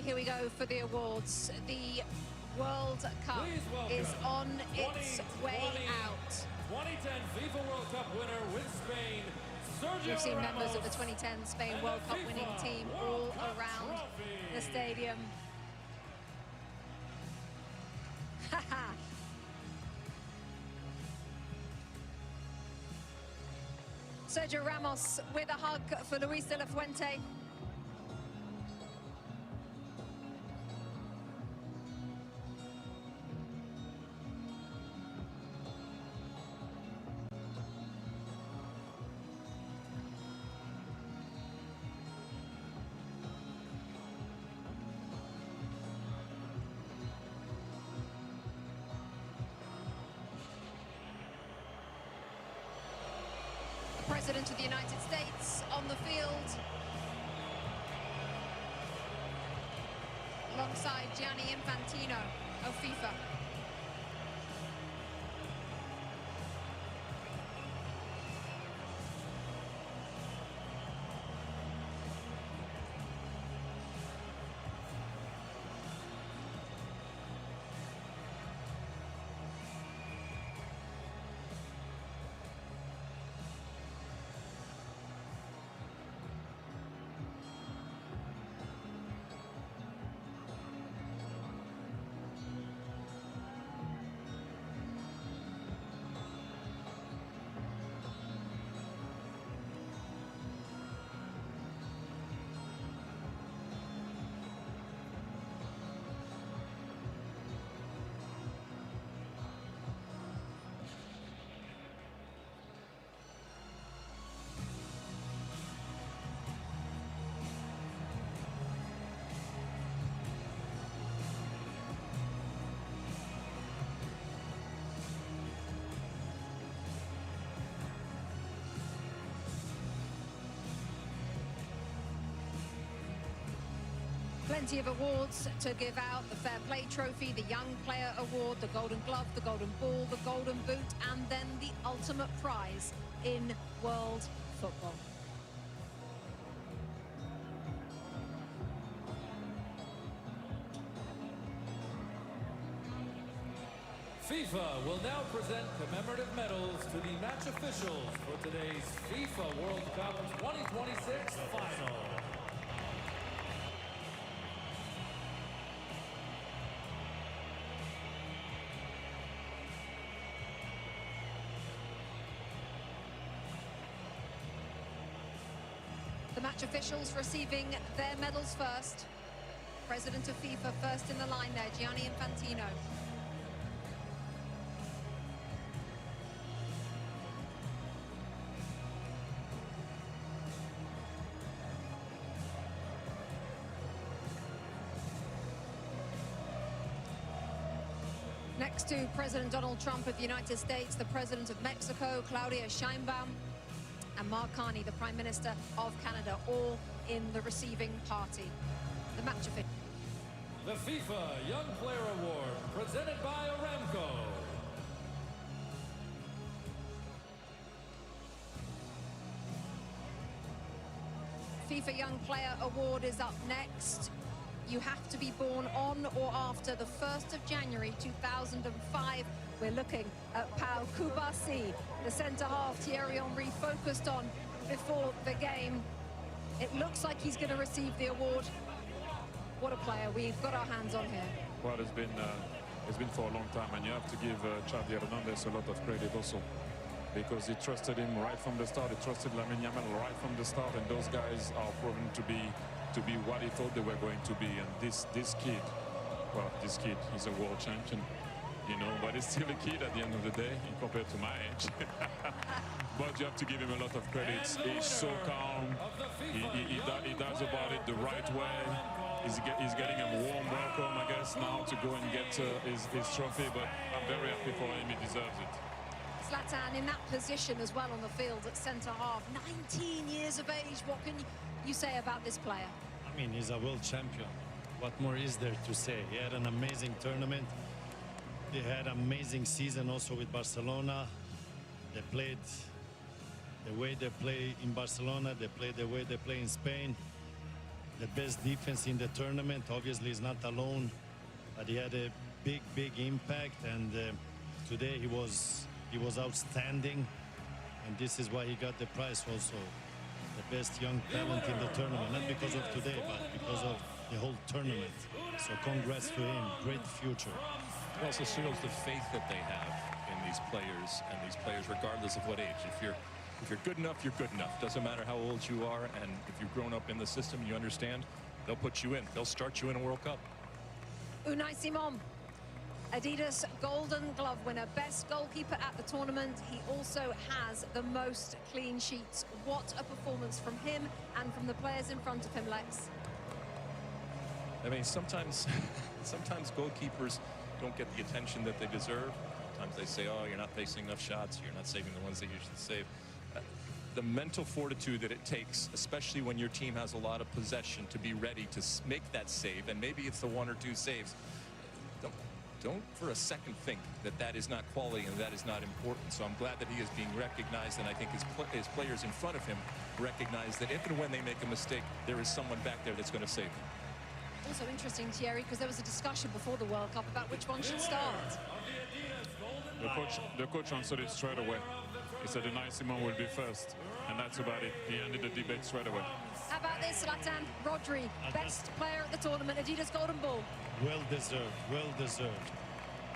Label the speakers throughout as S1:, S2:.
S1: here we go for the awards. The World Cup is on its way out.
S2: 2010 FIFA World Cup winner with Spain, Sergio
S1: We've seen
S2: Ramos,
S1: members of the 2010 Spain World Cup winning team all around the stadium. Sergio Ramos with a hug for Luis de la Fuente. President of the United States on the field, alongside Gianni Infantino of FIFA. Plenty of awards to give out: the Fair Play Trophy, the Young Player Award, the Golden Glove, the Golden Ball, the Golden Boot, and then the ultimate prize in world football.
S2: FIFA will now present commemorative medals to the match officials for today's FIFA World Cup 2026 final.
S1: The match officials receiving their medals first. President of FIFA first in the line there, Gianni Infantino. Next to President Donald Trump of the United States, the President of Mexico, Claudia Sheinbaum, and Mark Carney, the Prime Minister of Canada, all in the receiving party. The match official.
S2: The FIFA Young Player Award, presented by Aramco.
S1: FIFA Young Player Award is up next. You have to be born on or after the 1st of January 2005. We're looking at Pau Kubasi, the centre-half Thierry Henry focused on before the game. It looks like he's going to receive the award. What a player we've got our hands on here.
S3: Well, it's been for a long time, and you have to give Xavi Hernandez a lot of credit also, because he trusted him right from the start. He trusted Lamine Yamal right from the start, and those guys are proven to be what he thought they were going to be. And this kid, well, this kid is a world champion, you know, but he's still a kid at the end of the day compared to my age. But you have to give him a lot of credit. He's so calm. He does about it the right way. He's getting a warm welcome, I guess, now to go and get his trophy. But I'm very happy for him. He deserves it.
S1: Zlatan in that position as well on the field at centre-half. 19 years of age. What can you say about this player?
S4: I mean, he's a world champion. What more is there to say? He had an amazing tournament. They had an amazing season also with Barcelona. They played the way they play in Barcelona. They play the way they play in Spain. the best defense in the tournament. Obviously, he's not alone, but he had a big impact, and today he was outstanding, and this is why he got the prize also, the best young talent in the tournament, not because of today, but because of the whole tournament. So congrats to him, great future.
S5: It also shows the faith that they have in these players, and these players regardless of what age. If you're good enough, you're good enough. Doesn't matter how old you are, and if you've grown up in the system, you understand, they'll put you in. They'll start you in a World Cup.
S1: Unai Simon, Adidas Golden Glove winner, best goalkeeper at the tournament. He also has the most clean sheets. What a performance from him and from the players in front of him, Lex.
S5: I mean, sometimes goalkeepers don't get the attention that they deserve. Sometimes they say, oh, you're not facing enough shots, you're not saving the ones that you should save. The mental fortitude that it takes, especially when your team has a lot of possession, to be ready to make that save, and maybe it's the 1 or 2 saves. Don't for a second think that that is not quality and that is not important. So I'm glad that he is being recognized, and I think his players in front of him recognize that if and when they make a mistake, there is someone back there that's going to save them.
S1: Also interesting, Thierry, because there was a discussion before the World Cup about which one should start.
S3: The coach answered it straight away. He said Unai Simon will be first, and that's about it. He ended the debate straight away.
S1: How about this, Zlatan? Rodri, best player at the tournament, Adidas Golden Ball.
S4: Well deserved, well deserved.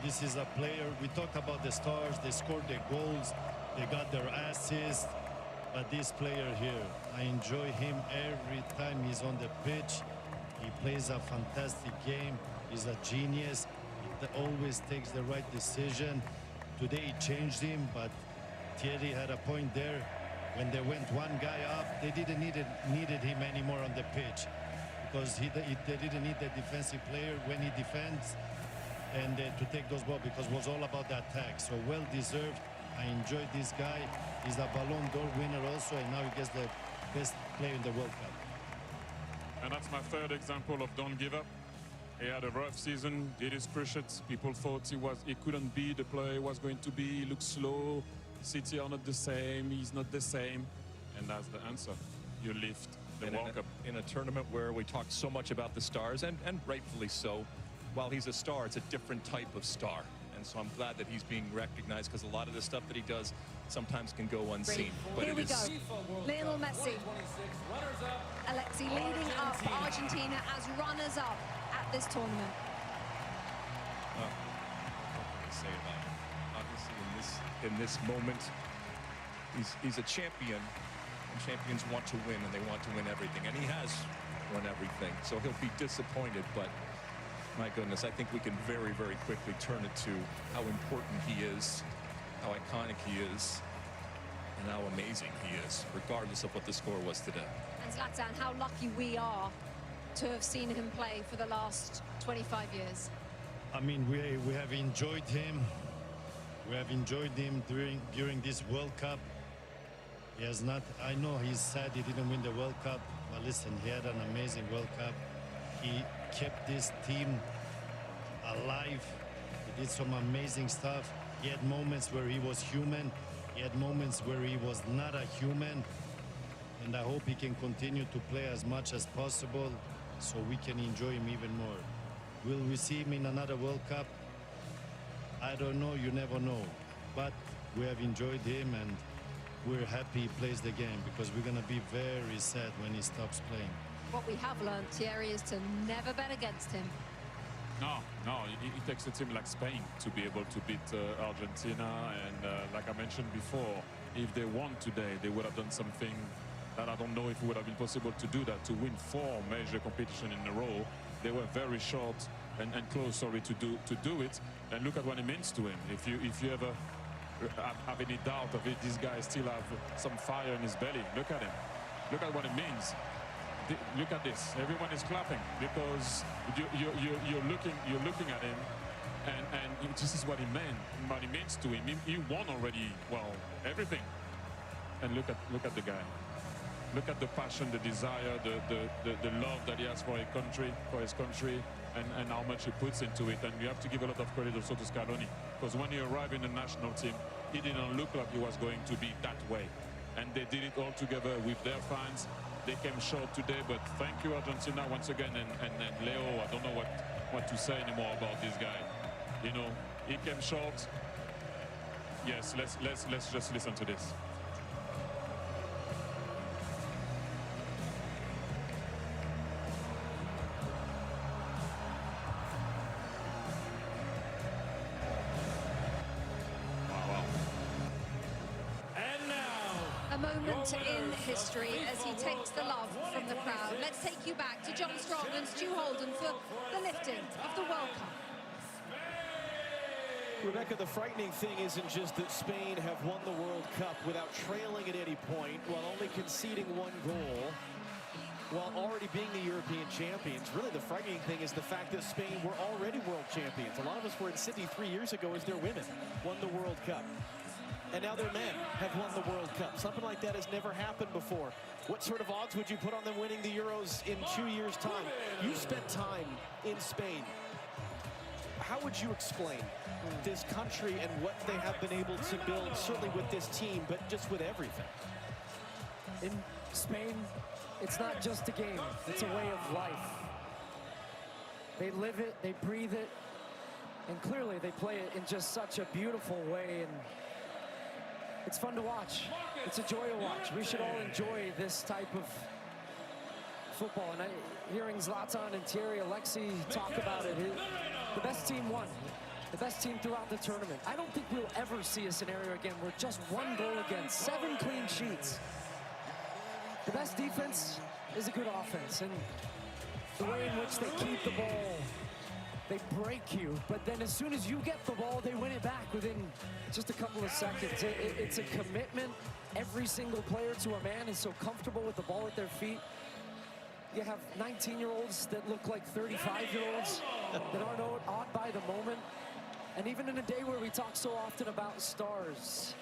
S4: This is a player, we talked about the stars, they scored their goals, they got their assists, but this player here, I enjoy him every time he's on the pitch. He plays a fantastic game, he's a genius, he always takes the right decision. Today he changed him, but Thierry had a point there. When they went one guy up, they didn't needed him anymore on the pitch, because they didn't need the defensive player when he defends and to take those balls, because it was all about the attack. So well deserved. I enjoyed this guy. He's a Ballon d'Or winner also, and now he gets the best player in the World Cup.
S3: And that's my third example of don't give up. He had a rough season, did his cruciates. People thought he couldn't be the player he was going to be. He looked slow. City are not the same. He's not the same. And that's the answer. You lift the World Cup.
S5: In a tournament where we talk so much about the stars, and rightfully so, while he's a star, it's a different type of star. And so I'm glad that he's being recognized, because a lot of the stuff that he does sometimes can go unseen.
S1: Here we go. Lionel Messi. Alexi leading up Argentina as runners-up at this tournament.
S5: What can I say about him? Obviously, in this moment, he's a champion, and champions want to win, and they want to win everything, and he has won everything. So he'll be disappointed, but my goodness, I think we can very, very quickly turn it to how important he is, how iconic he is, and how amazing he is, regardless of what the score was today.
S1: And Zlatan, how lucky we are to have seen him play for the last 25 years.
S4: I mean, we have enjoyed him. We have enjoyed him during this World Cup. He has not, I know he's sad he didn't win the World Cup, but listen, he had an amazing World Cup. He kept this team alive. He did some amazing stuff. He had moments where he was human. He had moments where he was not a human. And I hope he can continue to play as much as possible so we can enjoy him even more. Will we see him in another World Cup? I don't know, you never know. But we have enjoyed him, and we're happy he plays the game, because we're going to be very sad when he stops playing.
S1: What we have learned, Thierry, is to never bet against him.
S3: No, it takes a team like Spain to be able to beat Argentina. And like I mentioned before, if they won today, they would have done something that I don't know if it would have been possible to do that, to win 4 major competitions in a row. They were very short and close, sorry, to do it. And look at what it means to him. If you ever have any doubt of it, this guy still have some fire in his belly. Look at him. Look at what it means. Look at this. Everyone is clapping, because you're looking at him, and this is what he meant. What he means to him. He won already. Well, everything. And look at the guy. Look at the passion, the desire, the love that he has for his country, and how much he puts into it. And you have to give a lot of credit also to Scaloni, because when he arrived in the national team, he didn't look like he was going to be that way. And they did it all together with their fans, they came short today, but thank you, Argentina, once again. And Leo, I don't know what to say anymore about this guy. You know, he came short. Yes, let's just listen to this.
S1: A moment in history as he takes the love from the crowd. Let's take you back to John Strong and Stu Holden for the lifting of the World Cup.
S6: Rebecca, the frightening thing isn't just that Spain have won the World Cup without trailing at any point, while only conceding 1 goal, while already being the European champions. Really, the frightening thing is the fact that Spain were already world champions. A lot of us were in Sydney 3 years ago as their women won the World Cup. And now their men have won the World Cup. Something like that has never happened before. What sort of odds would you put on them winning the Euros in 2 years' time? You spent time in Spain. How would you explain this country and what they have been able to build, certainly with this team, but just with everything?
S7: In Spain, it's not just a game, it's a way of life. They live it, they breathe it, and clearly they play it in just such a beautiful way, and it's fun to watch. It's a joy to watch. We should all enjoy this type of football. And hearing Zlatan and Thierry Alexis talk about it, the best team won. The best team throughout the tournament. I don't think we'll ever see a scenario again where just 1 goal against, 7 clean sheets. The best defense is a good offense. And the way in which they keep the ball, they break you, but then as soon as you get the ball, they win it back within just a couple of seconds. It's a commitment. Every single player to a man is so comfortable with the ball at their feet. You have 19-year-olds that look like 35-year-olds that aren't awed by the moment. And even in a day where we talk so often about stars,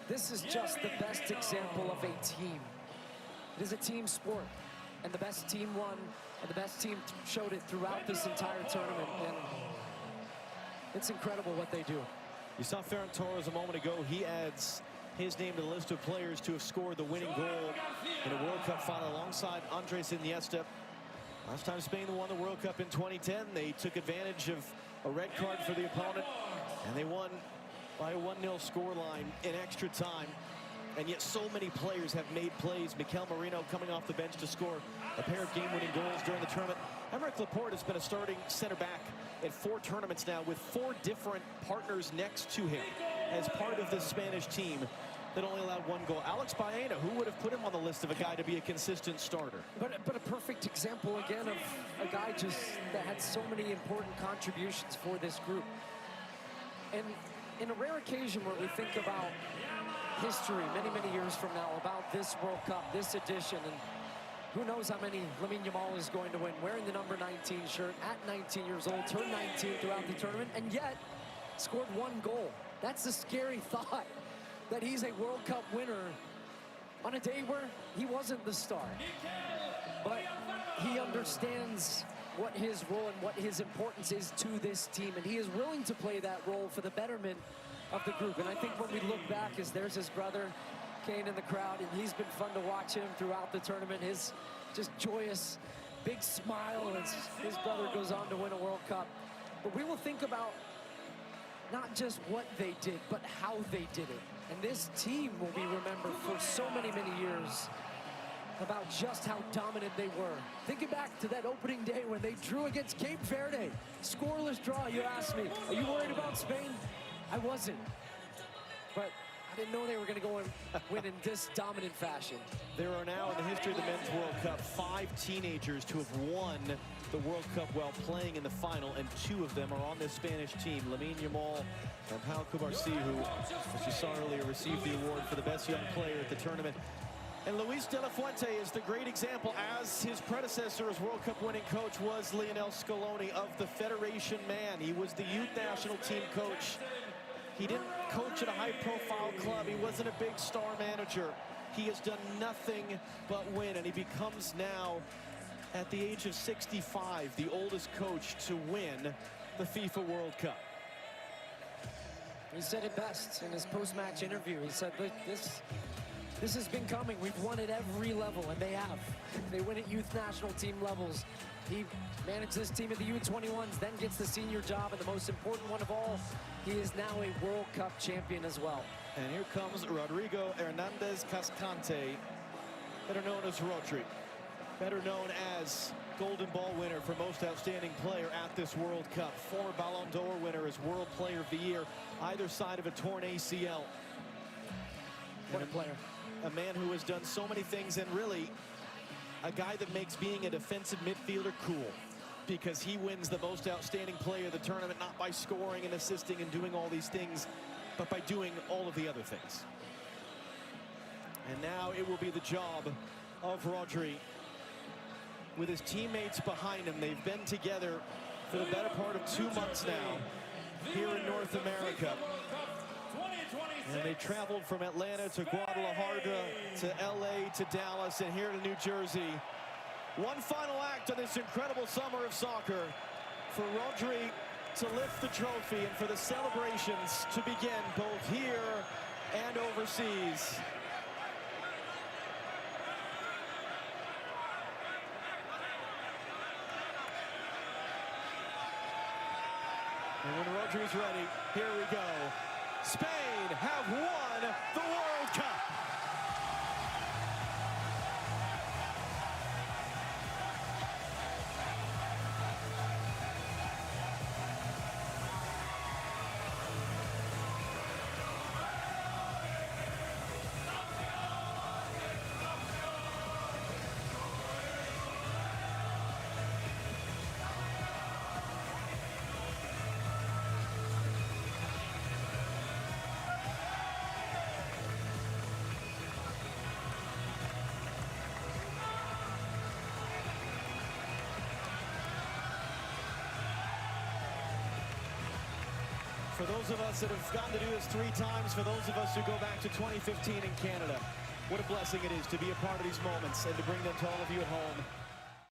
S7: this is just the best example of a team. It is a team sport, and the best team won, and the best team showed it throughout this entire tournament, and it's incredible what they do.
S6: You saw Ferran Torres a moment ago. He adds his name to the list of players to have scored the winning goal in a World Cup final alongside Andres Iniesta. Last time Spain won the World Cup in 2010, they took advantage of a red card for the opponent, and they won by a 1-0 scoreline in extra time. And yet so many players have made plays. Mikel Merino coming off the bench to score a pair of game-winning goals during the tournament. Aymeric Laporte has been a starting center back at 4 tournaments now with 4 different partners next to him as part of this Spanish team that only allowed 1 goal. Alex Baena, who would have put him on the list of a guy to be a consistent starter?
S7: But a perfect example, again, of a guy just that had so many important contributions for this group. And in a rare occasion where we think about history many, many years from now, about this World Cup, this edition, and who knows how many Lamine Yamal is going to win, wearing the number 19 shirt at 19 years old, turned 19 throughout the tournament, and yet scored 1 goal. That's a scary thought, that he's a World Cup winner on a day where he wasn't the star. But he understands what his role and what his importance is to this team, and he is willing to play that role for the betterment of the group. And I think when we look back, as there's his brother Kane in the crowd, and he's been fun to watch him throughout the tournament, his just joyous big smile as his brother goes on to win a World Cup. But we will think about not just what they did, but how they did it. And this team will be remembered for so many, many years about just how dominant they were. Thinking back to that opening day when they drew against Cape Verde, scoreless draw. You asked me, are you worried about Spain? I wasn't, but I didn't know they were going to go and win in this dominant fashion.
S6: There are now, in the history of the Men's World Cup, 5 teenagers to have won the World Cup while playing in the final, and 2 of them are on this Spanish team. Lamine Yamal and Pau Cubarsí, who, as you saw earlier, received the award for the best young player at the tournament. And Luis de la Fuente is the great example, as his predecessor as World Cup winning coach was Lionel Scaloni, of the Federation man. He was the youth national team coach. He didn't coach at a high-profile club. He wasn't a big star manager. He has done nothing but win, and he becomes now, at the age of 65, the oldest coach to win the FIFA World Cup. He
S7: said it best in his post-match interview. He said, this This has been coming. We've won at every level, and they have. They win at youth national team levels. He managed this team at the U21s, then gets the senior job, and the most important one of all, he is now a World Cup champion as well.
S6: And here comes Rodrigo Hernandez Cascante, better known as Rodri, better known as Golden Ball winner for most outstanding player at this World Cup, former Ballon d'Or winner as World Player of the Year, either side of a torn ACL.
S7: What a player.
S6: A man who has done so many things, and really a guy that makes being a defensive midfielder cool, because he wins the most outstanding player of the tournament, not by scoring and assisting and doing all these things, but by doing all of the other things. And now it will be the job of Rodri with his teammates behind him. They've been together for the better part of 2 months now here in North America. And they traveled from Atlanta to Guadalajara to LA to Dallas and here to New Jersey. One final act on this incredible summer of soccer for Rodri to lift the trophy and for the celebrations to begin both here and overseas. And when Rodri's ready, here we go. Spain have won the World Cup. For those of us that have gotten to do this 3 times, for those of us who go back to 2015 in Canada, what a blessing it is to be a part of these moments and to bring them to all of you at home.